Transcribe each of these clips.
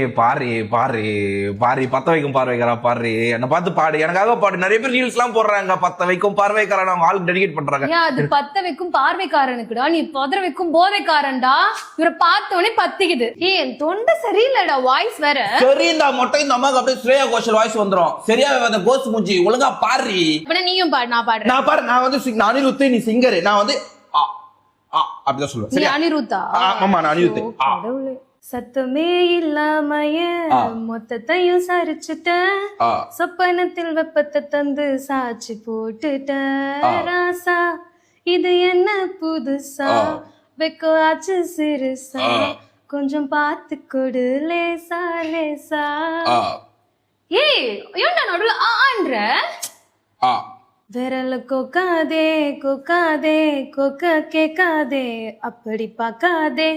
பாரு பாரு பாரு பத்த வைக்கும் பார்வைக்காரா பாரு என்ன பார்த்து பாடு எனக்காக பாடு. நிறைய பேர் ரீல்ஸ் எல்லாம் போடுறாங்க பத்த வைக்கும் பார்வைக்காரன் அவங்க ஆளுக்கு டெடிகேட் பண்றாங்க. அது பத்த வைக்கும் பார்வைக்காரனுக்குடா, நீ பதற வைக்கும் போதைக்காரன்டா. இவரை பார்த்தோன்னே பத்திக்குது. என் தொண்டை சரியில்லடா, வாய்ஸ் வேற. சரி இந்த மொட்டை இந்த அம்மாக்கு அப்படியே ஸ்ரேயா கோஷல் வாய்ஸ் வந்துரும். சரியா அந்த கோஸ் மூஞ்சி ஒழுங்கா பாரு. அப்ப நீயும் பாடு, நான் பாடுறேன். நான் பாரு, நான் வந்து அனிருத், நீ சிங்கர், நான் வந்து அப்படிதான் சொல்லுவேன். நீ அனிருத்தா? ஆமா நான் அனிருத். சத்தமே இல்லாமய மொத்தத்தையும் சரிச்சுட்டேன், சொப்பனத்தில் வெப்பத்தை தந்து சாட்சி போட்டுட்டேன். ராசா இது என்ன புதுசா, வெக்கோ ஆச்சு சிறுசா, கொஞ்சம் பார்த்து கொடு லேசா லேசா. ஏய் ஏன்டா நடுவுல ஆன்ற? விரல கொக்காதே கொக்காதே கொக்க கேட்காதே, அப்படி பார்க்காதே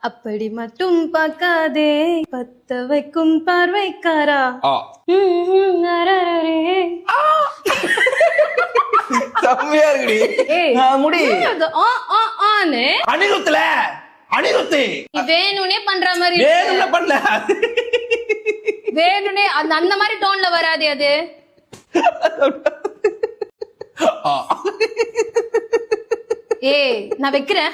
அப்படி மட்டும் பார்க்காதே, பத்த வைக்கும் பார்வைக்காரா. செம்மையா இருக்குடி முடி. அனிருத்ல அனிருத் வேணும்னே பண்ற மாதிரி. வேணும்னே பண்ணல, வேணும்னே அந்த மாதிரி டோன்ல வராதே அது. ஏய் நான் வைக்கிறேன்.